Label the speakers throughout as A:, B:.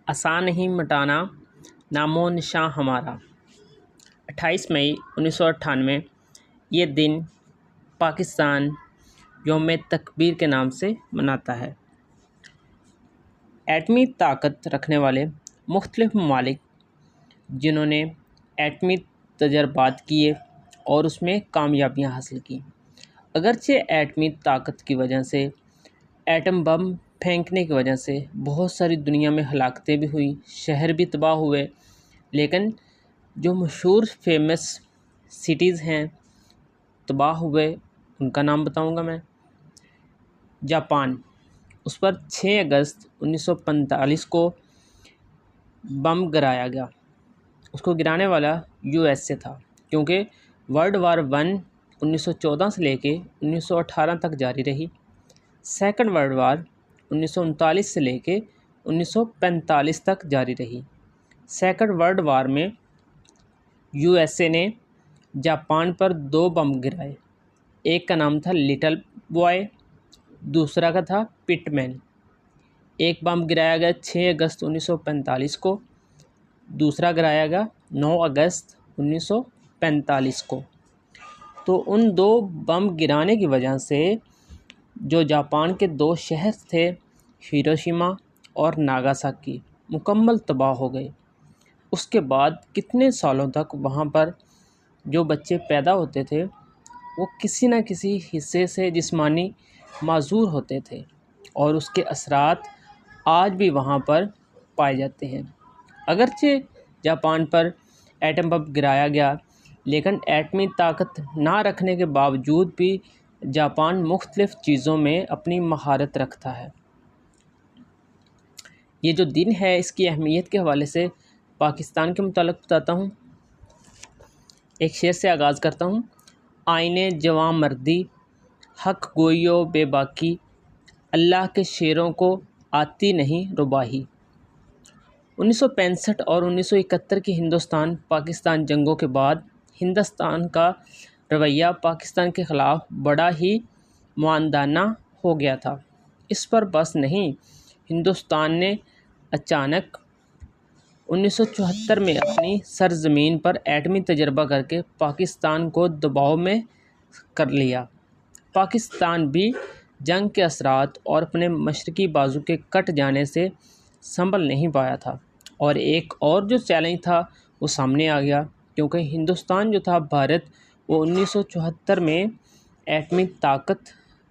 A: आसान नहीं मिटाना नामो निशान हमारा। 28 मई 1998 ये दिन पाकिस्तान यौम तकबीर के नाम से मनाता है। एटमी ताकत रखने वाले मुख्तलिफ ममालिक जिन्होंने एटमी तजर्बात किए और उसमें कामयाबियां हासिल की। अगरचे एटमी ताकत की वजह से, एटम बम फेंकने की वजह से बहुत सारी दुनिया में हलाकतें भी हुई, शहर भी तबाह हुए, लेकिन जो मशहूर फेमस सिटीज़ हैं तबाह हुए उनका नाम बताऊंगा मैं। जापान, उस पर 6 अगस्त 1945 को बम गिराया गया। उसको गिराने वाला यूएस से था, क्योंकि वर्ल्ड वार 1 1914 से लेके 1918 तक जारी रही। सेकंड वर्ल्ड वार 1939 से लेके 1945 तक जारी रही। सेकंड वर्ल्ड वार में यूएसए ने जापान पर 2 बम गिराए। एक का नाम था लिटिल बॉय, दूसरा का था पिटमैन। एक बम गिराया गया 6 अगस्त 1945 को, दूसरा गिराया गया 9 अगस्त 1945 को। तो उन 2 बम गिराने की वजह से जो जापान के 2 शहर थे, हिरोशिमा और नागासाकी, मुकम्मल तबाह हो गए। उसके बाद कितने सालों तक वहाँ पर जो बच्चे पैदा होते थे वो किसी न किसी हिस्से से जिस्मानी माजूर होते थे और उसके असरात आज भी वहाँ पर पाए जाते हैं। अगरचे जापान पर एटम बम गिराया गया, लेकिन एटमी ताकत ना रखने के बावजूद भी जापान मुख्तलिफ़ चीज़ों में अपनी महारत रखता है। ये जो दिन है इसकी अहमियत के हवाले से पाकिस्तान के मुतालिक बताता हूँ। एक शेर से आगाज़ करता हूँ। आईने जवां मर्दी हक गोइयो बेबाकी, अल्लाह के शेरों को आती नहीं रुबाही। 1965 और 1971 की हिंदुस्तान पाकिस्तान जंगों के बाद हिंदुस्तान का रवैया पाकिस्तान के ख़िलाफ़ बड़ा ही मुआंदाना हो गया था। इस पर बस नहीं, हिंदुस्तान ने अचानक 1974 में अपनी सरज़मीन पर एटमी तजर्बा करके पाकिस्तान को दबाव में कर लिया। पाकिस्तान भी जंग के असरात और अपने मशरकी बाजू के कट जाने से संभल नहीं पाया था, और एक और जो चैलेंज था वो सामने आ गया, क्योंकि हिंदुस्तान जो था भारत, वो 1974 में एटमी ताकत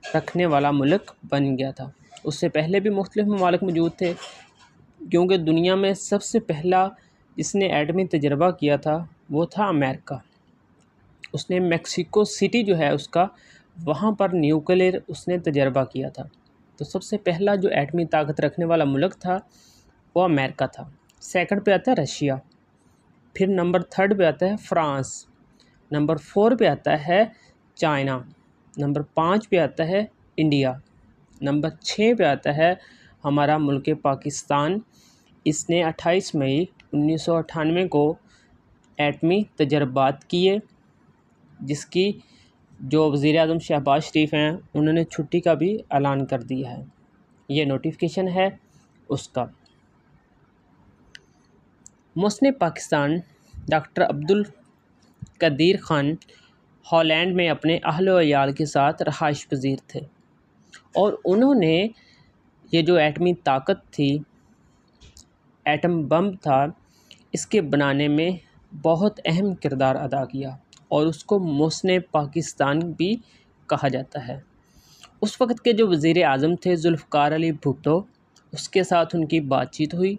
A: रखने वाला मुल्क बन गया था। उससे पहले भी मुख्तलिफ ममालिक मौजूद थे, क्योंकि दुनिया में सबसे पहला जिसने एटमी तजर्बा किया था वो था अमेरिका। उसने मेक्सिको सिटी जो है उसका, वहाँ पर न्यूक्लियर उसने तजर्बा किया था। तो सबसे पहला जो एटमी ताकत रखने वाला मुल्क था वो अमेरिका था। सेकंड पे आता है रशिया, फिर नंबर 3 पे आता है फ्रांस, नंबर 4 पे आता है चाइना, नंबर 5 पे आता है इंडिया, नंबर 6 पे आता है हमारा मुल्क पाकिस्तान। इसने 28 मई 1998 को एटमी तजर्बात किए, जिसकी जो वज़ीर आज़म शहबाज शरीफ हैं उन्होंने छुट्टी का भी ऐलान कर दिया है। ये नोटिफिकेशन है उसका। मुस्ने पाकिस्तान डॉक्टर अब्दुल कदीर ख़ान हॉलैंड में अपने अहलो अयाल के साथ रहाइश पजीर थे, और उन्होंने ये जो एटमी ताकत थी, एटम बम था, इसके बनाने में बहुत अहम किरदार अदा किया, और उसको मुस्ने पाकिस्तान भी कहा जाता है। उस वक़्त के जो वज़ीर आज़म थे जुल्फ़िकार अली भुट्टो, उसके साथ उनकी बातचीत हुई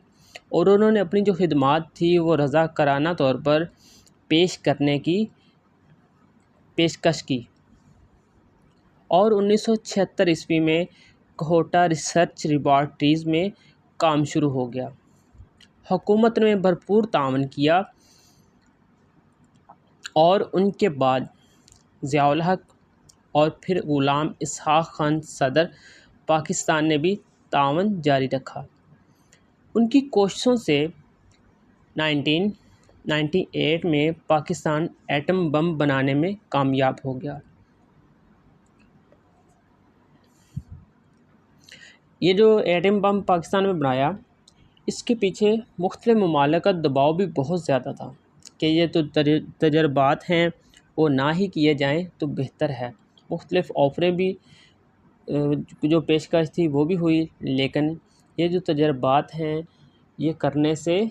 A: और उन्होंने अपनी जो खिदमात थी वो रज़ाकाराना तौर पर पेश करने की पेशकश की, और 1976 ईस्वी में कोहोटा रिसर्च लेबॉरेटरीज़ में काम शुरू हो गया। हुकूमत ने भरपूर तावन किया, और उनके बाद ज़ियाउल हक और फिर ग़ुलाम इसहाक़ खान सदर पाकिस्तान ने भी तावन जारी रखा। उनकी कोशिशों से 1998 में पाकिस्तान एटम बम बनाने में कामयाब हो गया। ये जो एटम बम पाकिस्तान में बनाया, इसके पीछे मुख्तलिफ़ ममालिक का दबाव भी बहुत ज़्यादा था कि ये तो तजर्बात हैं वो ना ही किए जाएँ तो बेहतर है। मुख्तलिफ़ ऑफ़रें भी जो पेशकश थी वो भी हुई, लेकिन ये जो तजर्बात हैं ये करने से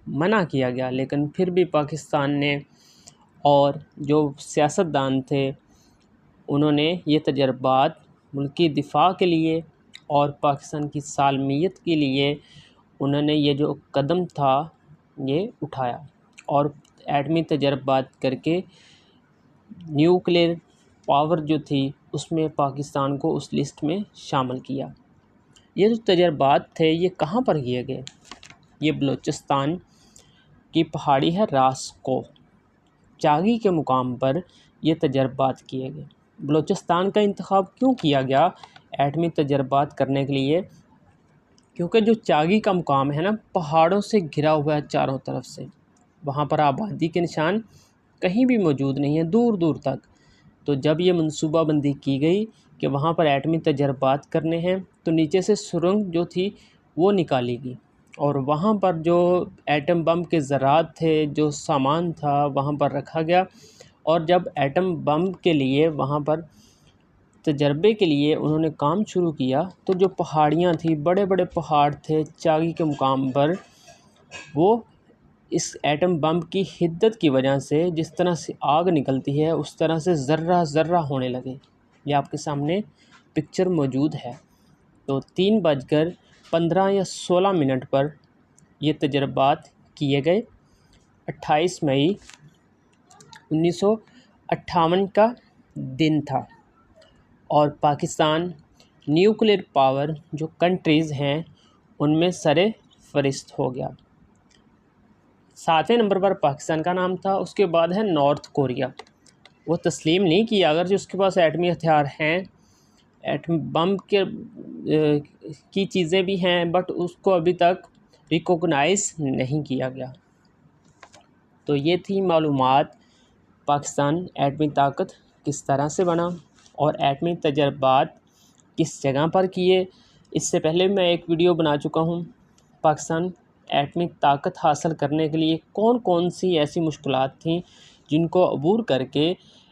A: मना किया गया। लेकिन फिर भी पाकिस्तान ने और जो सियासतदान थे उन्होंने ये तजर्बात मुल्की दिफ़ा के लिए और पाकिस्तान की सालमियत के लिए उन्होंने ये जो कदम था ये उठाया और एटमी तजर्बात करके न्यूक्लियर पावर जो थी उसमें पाकिस्तान को उस लिस्ट में शामिल किया। ये जो तजर्बात थे ये कहाँ पर किए गए? ये बलूचिस्तान की पहाड़ी है रास्को, चागी के मुकाम पर ये तजर्बात किए गए। बलूचिस्तान का इंतखाब क्यों किया गया एटमी तजर्बात करने के लिए? क्योंकि जो चागी का मुकाम है ना, पहाड़ों से घिरा हुआ है चारों तरफ से, वहाँ पर आबादी के निशान कहीं भी मौजूद नहीं है दूर दूर तक। तो जब ये मनसूबाबंदी की गई कि वहाँ पर एटमी तजर्बात करने हैं तो नीचे से सुरंग जो थी वो निकाली गई और वहाँ पर जो एटम बम के ज़रात थे, जो सामान था वहाँ पर रखा गया। और जब एटम बम के लिए वहाँ पर तजर्बे के लिए उन्होंने काम शुरू किया तो जो पहाड़ियाँ थी, बड़े बड़े पहाड़ थे चागी के मुकाम पर, वो इस एटम बम की हिद्दत की वजह से जिस तरह से आग निकलती है उस तरह से ज़र्रा ज़र्रा होने लगे। ये आपके सामने पिक्चर मौजूद है। तो 3:15 या 16 मिनट पर ये तजर्बात किए गए। 28 मई 1958 का दिन था और पाकिस्तान न्यूक्लियर पावर जो कंट्रीज़ हैं उनमें सरे फरिस्त हो गया। 7वें नंबर पर पाकिस्तान का नाम था। उसके बाद है नॉर्थ कोरिया। वो तस्लीम नहीं किया अगर जो उसके पास एटमी हथियार हैं, एटम बम के की चीज़ें भी हैं, बट उसको अभी तक रिकॉग्नाइज़ नहीं किया गया। तो ये थी मालूमात पाकिस्तान एटमी ताकत किस तरह से बना और एटमी तजर्बात किस जगह पर किए। इससे पहले मैं एक वीडियो बना चुका हूँ पाकिस्तान एटमी ताकत हासिल करने के लिए कौन कौन सी ऐसी मुश्किलात थीं जिनको अबूर करके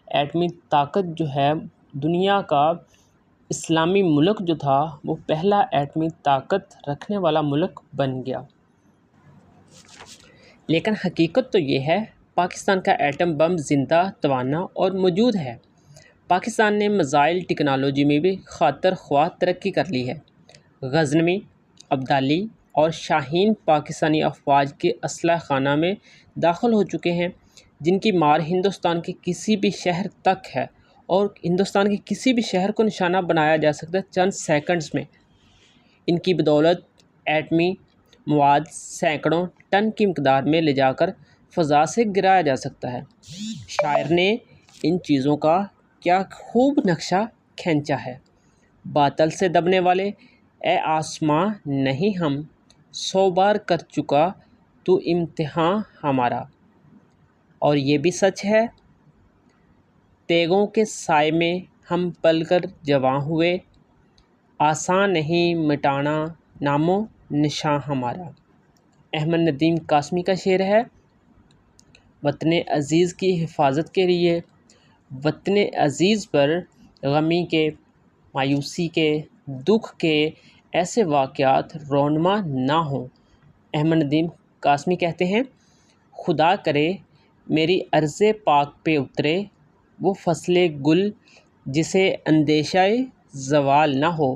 A: एटमी ताकत जो है दुनिया का इस्लामी मुल्क जो था वो पहला एटमी ताकत रखने वाला मुल्क बन गया। लेकिन हकीकत तो ये है पाकिस्तान का एटम बम ज़िंदा, तवाना और मौजूद है। पाकिस्तान ने मिसाइल टेक्नोलॉजी में भी खातर ख्वाह तरक्की कर ली है। गज़नवी, अब्दाली और शाहीन पाकिस्तानी अफवाज के असलह खाना में दाखिल हो चुके हैं, जिनकी मार हिंदुस्तान के किसी भी शहर तक है और हिंदुस्तान के किसी भी शहर को निशाना बनाया जा सकता है चंद सेकंड्स में। इनकी बदौलत एटमी मवाद सैकड़ों टन की मकदार में ले जाकर फ़ज़ा से गिराया जा सकता है। शायर ने इन चीज़ों का क्या खूब नक्शा खींचा है। बातल से दबने वाले ए आसमां नहीं हम 100 बार कर चुका तू इम्तिहान हमारा। और ये भी सच है तेगों के साए में हम पलकर जवां हुए, आसान नहीं मिटाना नामो निशान हमारा। अहमद नदीम कासमी का शेर है, वतन अज़ीज़ की हिफाजत के लिए वतन अज़ीज़ पर गमी के, मायूसी के, दुख के ऐसे वाक़यात रोनमा ना हो। अहमद नदीम कासमी कहते हैं, खुदा करे मेरी अर्ज़े पाक पे उतरे वो फसले गुल जिसे अंदेशाए ज़वाल ना हो।